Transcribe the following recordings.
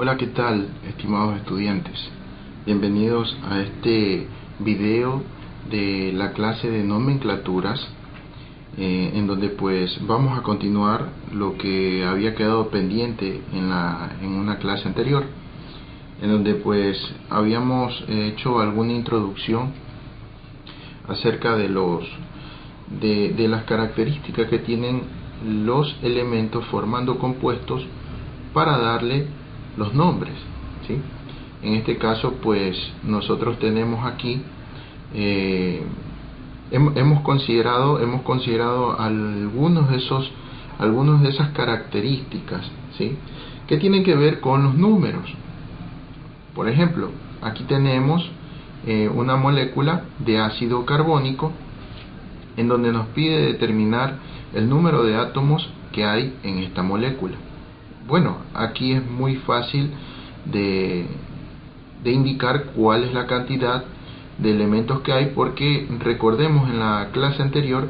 Hola, ¿qué tal, estimados estudiantes? Bienvenidos a este video de la clase de nomenclaturas, en donde pues vamos a continuar lo que había quedado pendiente en una clase anterior, en donde pues habíamos hecho alguna introducción acerca de las características que tienen los elementos formando compuestos para darle los nombres, ¿sí? En este caso pues nosotros tenemos aquí hemos considerado algunos de esas características, ¿sí?, que tienen que ver con los números. Por ejemplo, aquí tenemos una molécula de ácido carbónico en donde nos pide determinar el número de átomos que hay en esta molécula. Bueno, aquí es muy fácil de indicar cuál es la cantidad de elementos que hay, porque recordemos, en la clase anterior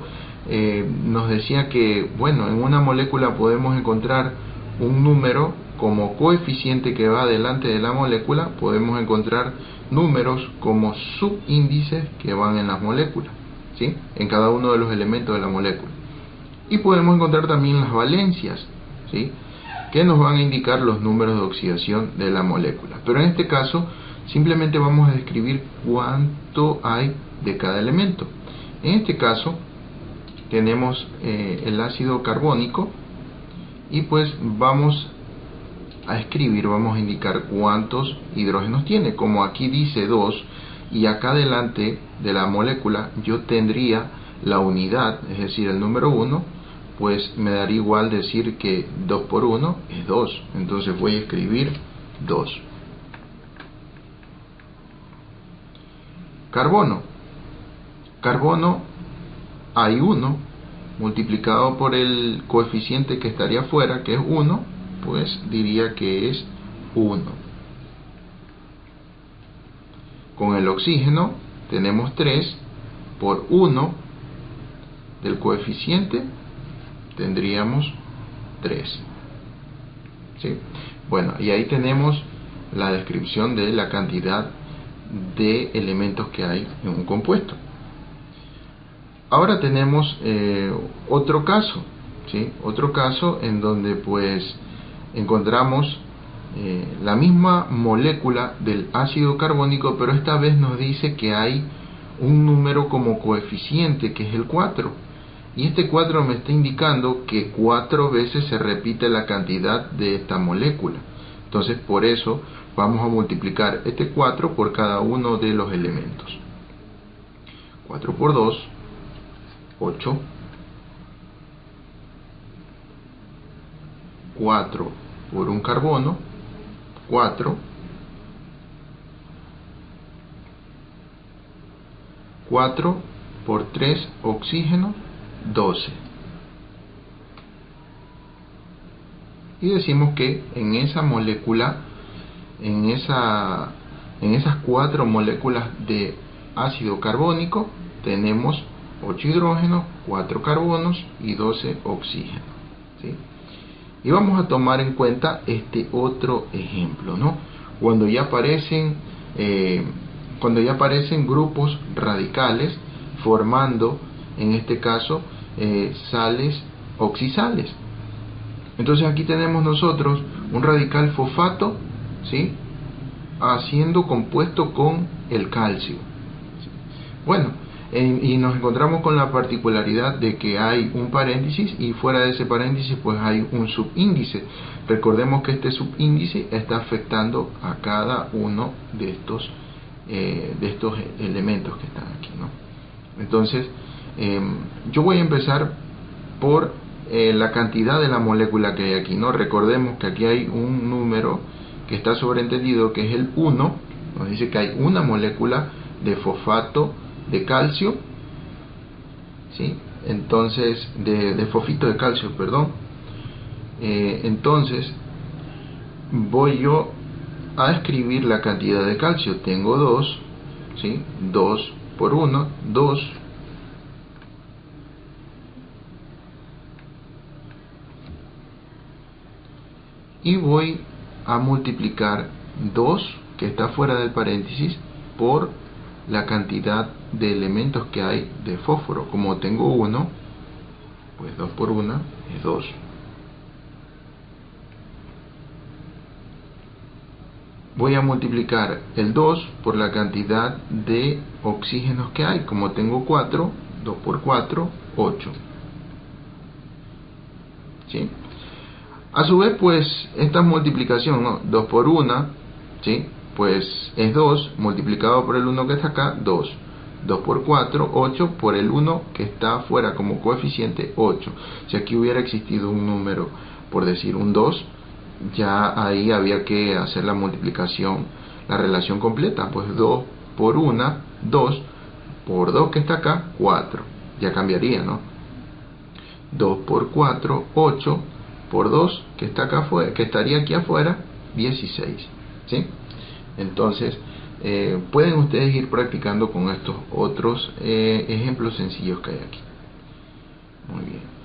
nos decía que, bueno, en una molécula podemos encontrar un número como coeficiente que va delante de la molécula, podemos encontrar números como subíndices que van en las moléculas, ¿sí?, en cada uno de los elementos de la molécula, y podemos encontrar también las valencias, ¿sí?, que nos van a indicar los números de oxidación de la molécula. Pero en este caso simplemente vamos a describir cuánto hay de cada elemento. En este caso tenemos el ácido carbónico, y pues vamos a indicar cuántos hidrógenos tiene. Como aquí dice 2, y acá delante de la molécula yo tendría la unidad, es decir, el número 1, pues me daría igual decir que 2 por 1 es 2. Entonces voy a escribir 2. Carbono. Carbono hay 1, multiplicado por el coeficiente que estaría afuera, que es 1, pues diría que es 1. Con el oxígeno tenemos 3 por 1 del coeficiente, tendríamos 3, ¿sí? Bueno, y ahí tenemos la descripción de la cantidad de elementos que hay en un compuesto. Ahora tenemos otro caso, ¿sí?, otro caso en donde pues encontramos la misma molécula del ácido carbónico, pero esta vez nos dice que hay un número como coeficiente, que es el 4. Y este 4 me está indicando que 4 veces se repite la cantidad de esta molécula. Entonces, por eso vamos a multiplicar este 4 por cada uno de los elementos. 4 por 2, 8. 4 por un carbono, 4. 4 por 3 oxígeno, 12. Y decimos que en esa molécula, en esas 4 moléculas de ácido carbónico, tenemos 8 hidrógenos, 4 carbonos y 12 oxígenos, ¿sí? Y vamos a tomar en cuenta este otro ejemplo, ¿no? Cuando ya aparecen grupos radicales formando, en este caso, sales oxisales. Entonces aquí tenemos nosotros un radical fosfato, ¿sí?, haciendo compuesto con el calcio. Bueno, y nos encontramos con la particularidad de que hay un paréntesis, y fuera de ese paréntesis pues hay un subíndice. Recordemos que este subíndice está afectando a cada uno de estos elementos que están aquí, ¿no? Entonces yo voy a empezar por la cantidad de la molécula que hay aquí, ¿no? Recordemos que aquí hay un número que está sobreentendido, que es el 1. Nos dice que hay una molécula de fosfato de calcio, ¿sí? Entonces, de fosfito de calcio, perdón. Entonces, voy yo a escribir la cantidad de calcio. Tengo 2, ¿sí? 2 por 1, 2. Y voy a multiplicar 2, que está fuera del paréntesis, por la cantidad de elementos que hay de fósforo. Como tengo 1, pues 2 por 1 es 2. Voy a multiplicar el 2 por la cantidad de oxígenos que hay. Como tengo 4, 2 por 4, 8. ¿Sí? A su vez, pues, esta multiplicación, ¿no? 2 por 1, ¿sí? Pues es 2 multiplicado por el 1 que está acá, 2. 2 por 4, 8, por el 1 que está afuera como coeficiente, 8. Si aquí hubiera existido un número, por decir un 2, ya ahí había que hacer la multiplicación, la relación completa. Pues 2 por 1, 2, por 2 que está acá, 4. Ya cambiaría, ¿no? 2 por 4, 8, por 2 que está acá afuera, que estaría aquí afuera, 16. ¿Sí? Entonces, pueden ustedes ir practicando con estos otros ejemplos sencillos que hay aquí. Muy bien.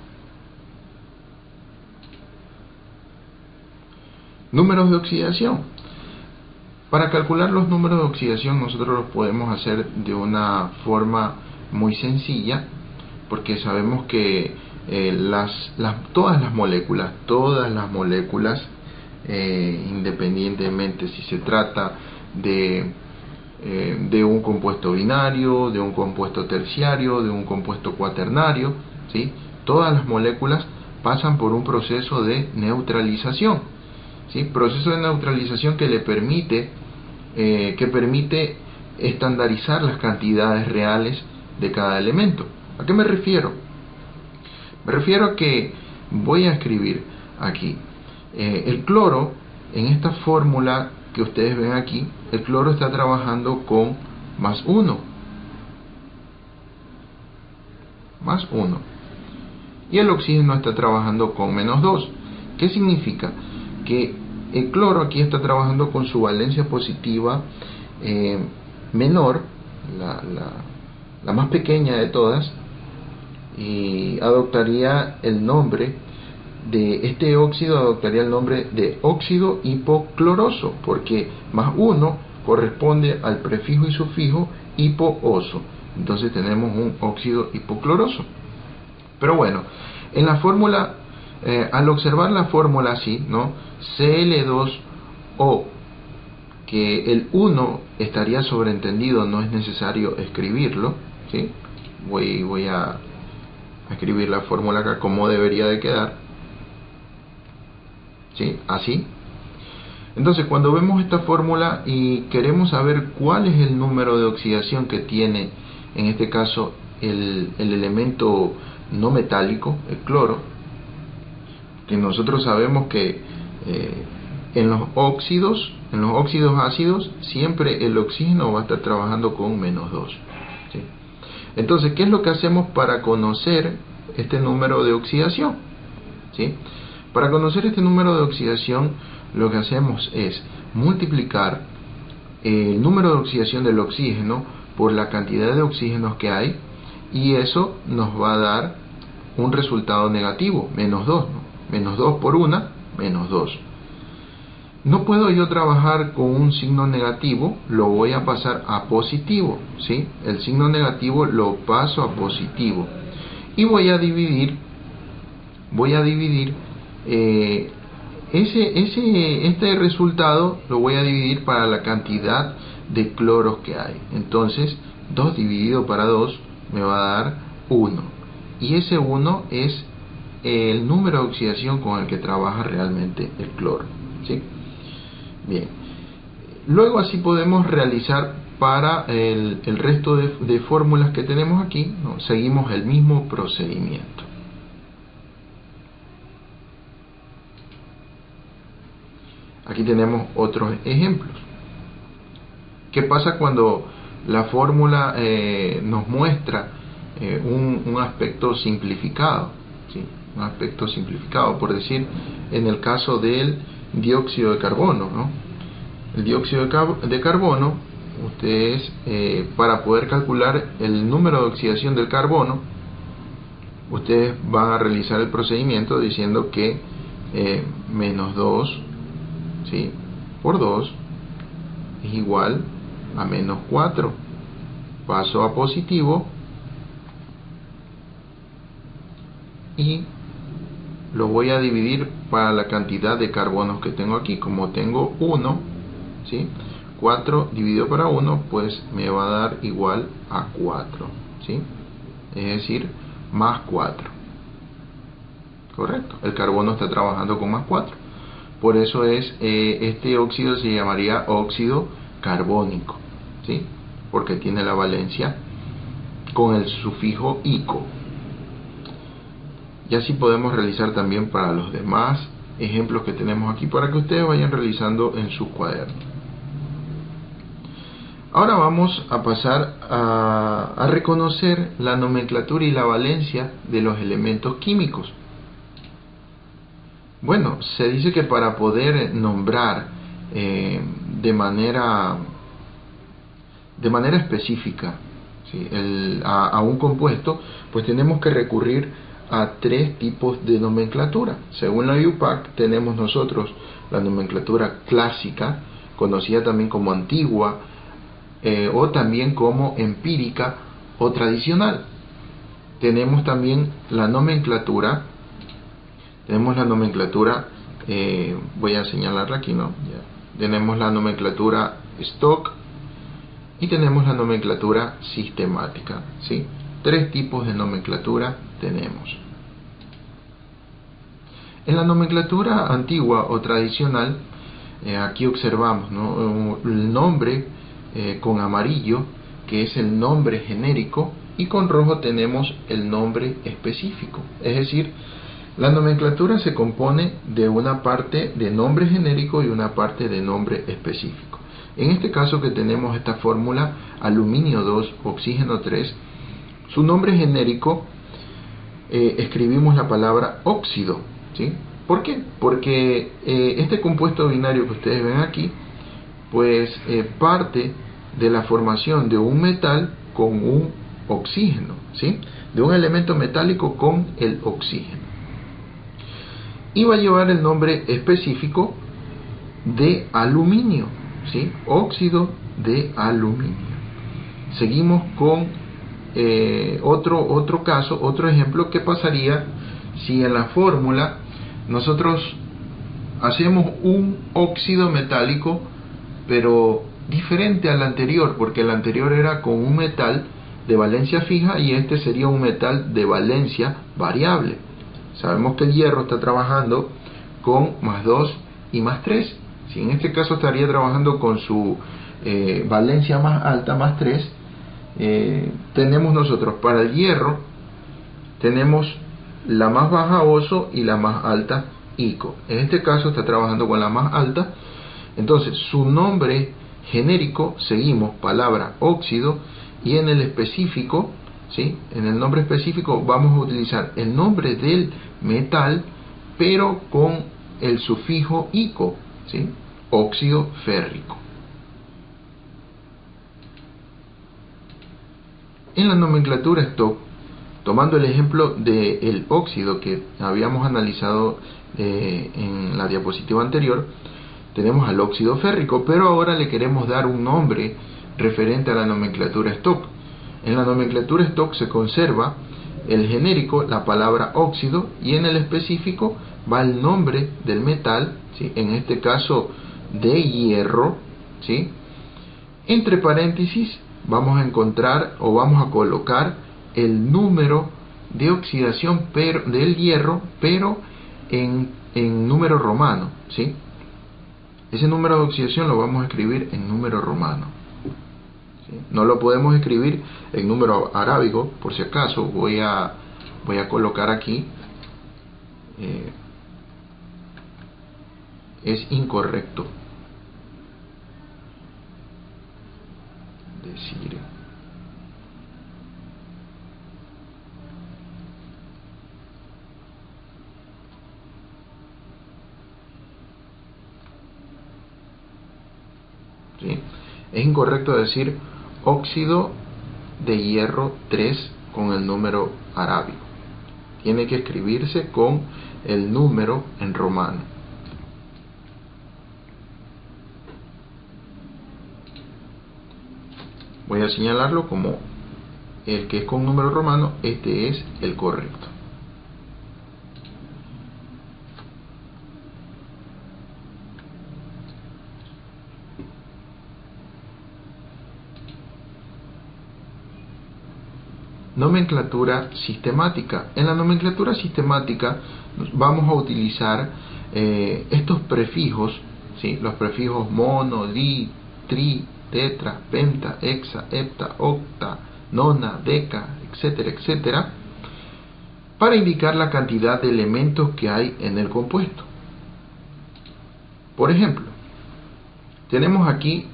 Números de oxidación. Para calcular los números de oxidación nosotros los podemos hacer de una forma muy sencilla, porque sabemos que todas las moléculas, independientemente si se trata de un compuesto binario, de un compuesto terciario, de un compuesto cuaternario, ¿sí? Todas las moléculas pasan por un proceso de neutralización, ¿sí? Proceso de neutralización que permite estandarizar las cantidades reales de cada elemento. ¿A qué me refiero? Me refiero a que voy a escribir aquí el cloro. En esta fórmula que ustedes ven aquí, el cloro está trabajando con más 1, y el oxígeno está trabajando con menos 2. ¿Qué significa? Que el cloro aquí está trabajando con su valencia positiva menor, la más pequeña de todas, y adoptaría el nombre de este óxido, adoptaría el nombre de óxido hipocloroso, porque más 1 corresponde al prefijo y sufijo hipooso. Entonces tenemos un óxido hipocloroso. Pero bueno, en la fórmula, al observar la fórmula así, ¿no? Cl2O, que el 1 estaría sobreentendido, no es necesario escribirlo, ¿sí? Voy a escribir la fórmula acá como debería de quedar, ¿sí? Así. Entonces, cuando vemos esta fórmula y queremos saber cuál es el número de oxidación que tiene, en este caso, el elemento no metálico, el cloro, que nosotros sabemos que en los óxidos ácidos, siempre el oxígeno va a estar trabajando con menos 2. ¿Sí? Entonces, ¿qué es lo que hacemos para conocer este número de oxidación? ¿Sí? Para conocer este número de oxidación, lo que hacemos es multiplicar el número de oxidación del oxígeno por la cantidad de oxígenos que hay, y eso nos va a dar un resultado negativo, menos 2, ¿no? Menos 2 por 1, menos 2. No puedo yo trabajar con un signo negativo, lo voy a pasar a positivo, ¿sí? El signo negativo lo paso a positivo, y voy a dividir este resultado lo voy a dividir para la cantidad de cloros que hay. Entonces 2 dividido para 2 me va a dar 1, y ese 1 es el número de oxidación con el que trabaja realmente el cloro, ¿sí? Bien, luego así podemos realizar para el resto de fórmulas que tenemos aquí, ¿no? Seguimos el mismo procedimiento. Aquí tenemos otros ejemplos. ¿Qué pasa cuando la fórmula nos muestra un aspecto simplificado? ¿Sí? Un aspecto simplificado, por decir, en el caso del dióxido de carbono, ¿no? El dióxido de carbono, ustedes para poder calcular el número de oxidación del carbono, ustedes van a realizar el procedimiento diciendo que menos 2 ¿sí?, por 2 es igual a menos 4. Paso a positivo y lo voy a dividir para la cantidad de carbonos que tengo aquí. Como tengo 1, ¿sí?, 4 dividido para 1, pues me va a dar igual a 4, ¿sí?, es decir, más 4. Correcto, el carbono está trabajando con más 4. Por eso este óxido se llamaría óxido carbónico, ¿sí?, porque tiene la valencia con el sufijo ico. Y así podemos realizar también para los demás ejemplos que tenemos aquí, para que ustedes vayan realizando en sus cuadernos. Ahora vamos a pasar a reconocer la nomenclatura y la valencia de los elementos químicos. Bueno, se dice que para poder nombrar de manera específica, ¿sí?, a un compuesto, pues tenemos que recurrir a 3 tipos de nomenclatura. Según la UPAC, tenemos nosotros la nomenclatura clásica, conocida también como antigua, o también como empírica o tradicional. Tenemos también la nomenclatura, voy a señalarla aquí, ¿no? Ya. Tenemos la nomenclatura stock y tenemos la nomenclatura sistemática, ¿sí? 3 tipos de nomenclatura tenemos. En la nomenclatura antigua o tradicional, aquí observamos, ¿no?, el nombre con amarillo, que es el nombre genérico, y con rojo tenemos el nombre específico. Es decir, la nomenclatura se compone de una parte de nombre genérico y una parte de nombre específico. En este caso, que tenemos esta fórmula aluminio 2, oxígeno 3, su nombre genérico, escribimos la palabra óxido, ¿sí? ¿Por qué? Porque este compuesto binario que ustedes ven aquí, pues parte de la formación de un metal con un oxígeno, ¿sí?, de un elemento metálico con el oxígeno, y va a llevar el nombre específico de aluminio, ¿sí?, óxido de aluminio. Seguimos con otro ejemplo. ¿Qué pasaría si en la fórmula nosotros hacemos un óxido metálico, pero diferente al anterior? Porque el anterior era con un metal de valencia fija y este sería un metal de valencia variable. Sabemos que el hierro está trabajando con más 2 y más 3. Si en este caso estaría trabajando con su valencia más alta, más 3, tenemos nosotros para el hierro, tenemos la más baja oso y la más alta ico. En este caso está trabajando con la más alta. Entonces su nombre genérico, seguimos palabra óxido, y en el específico, ¿sí?, en el nombre específico vamos a utilizar el nombre del metal, pero con el sufijo ico, ¿sí?, óxido férrico. En la nomenclatura stock, tomando el ejemplo del óxido que habíamos analizado en la diapositiva anterior, tenemos al óxido férrico, pero ahora le queremos dar un nombre referente a la nomenclatura stock. En la nomenclatura stock se conserva el genérico, la palabra óxido, y en el específico va el nombre del metal, ¿sí?, en este caso de hierro, ¿sí?, entre paréntesis vamos a encontrar o vamos a colocar el número de oxidación del hierro, pero en número romano, ¿sí? Ese número de oxidación lo vamos a escribir en número romano, ¿sí? No lo podemos escribir en número arábigo. Por si acaso voy a colocar aquí, es incorrecto decir ¿sí? Es incorrecto decir óxido de hierro 3 con el número arábigo. Tiene que escribirse con el número en romano. Voy a señalarlo como el que es con número romano, este es el correcto. Nomenclatura sistemática. En la nomenclatura sistemática vamos a utilizar estos prefijos, ¿sí? Los prefijos mono, di, tri, tetra, penta, hexa, hepta, octa, nona, deca, etcétera, etcétera, para indicar la cantidad de elementos que hay en el compuesto. Por ejemplo, tenemos aquí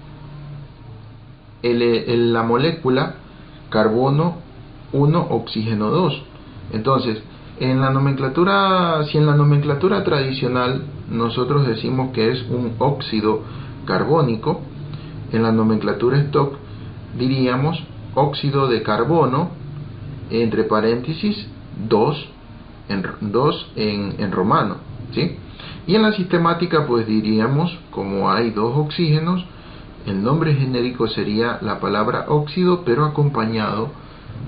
la molécula carbono 1, oxígeno 2. Entonces, en la nomenclatura, si en la nomenclatura tradicional nosotros decimos que es un óxido carbónico, en la nomenclatura stock diríamos óxido de carbono, entre paréntesis 2 en romano, ¿sí? Y en la sistemática pues diríamos, como hay dos oxígenos, el nombre genérico sería la palabra óxido, pero acompañado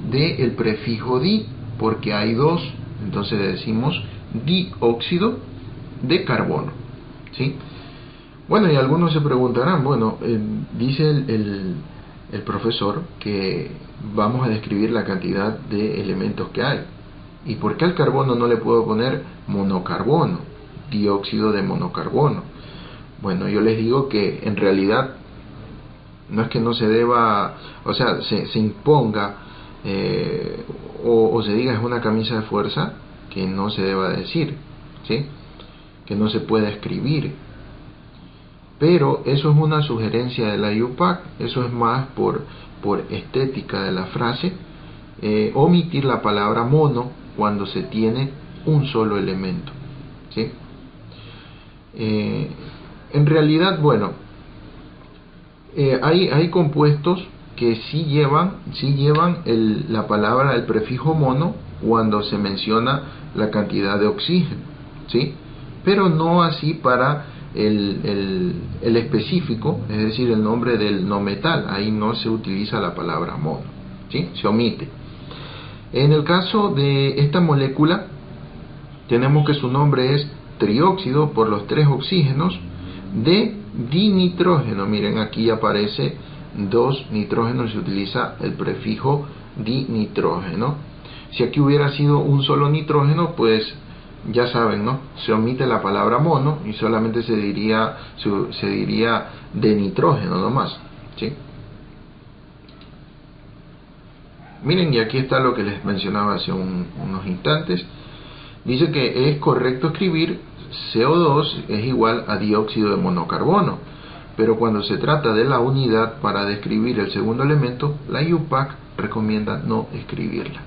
del prefijo di, porque hay dos, entonces decimos dióxido de carbono, ¿sí? Bueno, y algunos se preguntarán, bueno, dice el profesor que vamos a describir la cantidad de elementos que hay, ¿y por qué al carbono no le puedo poner monocarbono, dióxido de monocarbono? Bueno, yo les digo que en realidad no es que no se deba, o sea, se imponga o se diga es una camisa de fuerza, que no se deba decir, ¿sí? Que no se pueda escribir. Pero eso es una sugerencia de la IUPAC, eso es más por estética de la frase, omitir la palabra mono cuando se tiene un solo elemento, ¿sí? En realidad, bueno, hay compuestos que sí llevan la palabra, el prefijo mono cuando se menciona la cantidad de oxígeno, ¿sí? Pero no así para el específico, es decir, el nombre del no metal. Ahí no se utiliza la palabra mono, ¿sí? Se omite. En el caso de esta molécula tenemos que su nombre es trióxido por los 3 oxígenos de dinitrógeno. Miren, aquí aparece 2 nitrógenos, se utiliza el prefijo dinitrógeno. Si aquí hubiera sido un solo nitrógeno, pues ya saben, ¿no? Se omite la palabra mono y solamente se diría de nitrógeno nomás, ¿sí? Miren, y aquí está lo que les mencionaba hace unos instantes. Dice que es correcto escribir CO2 es igual a dióxido de monocarbono, pero cuando se trata de la unidad para describir el segundo elemento, la IUPAC recomienda no escribirla.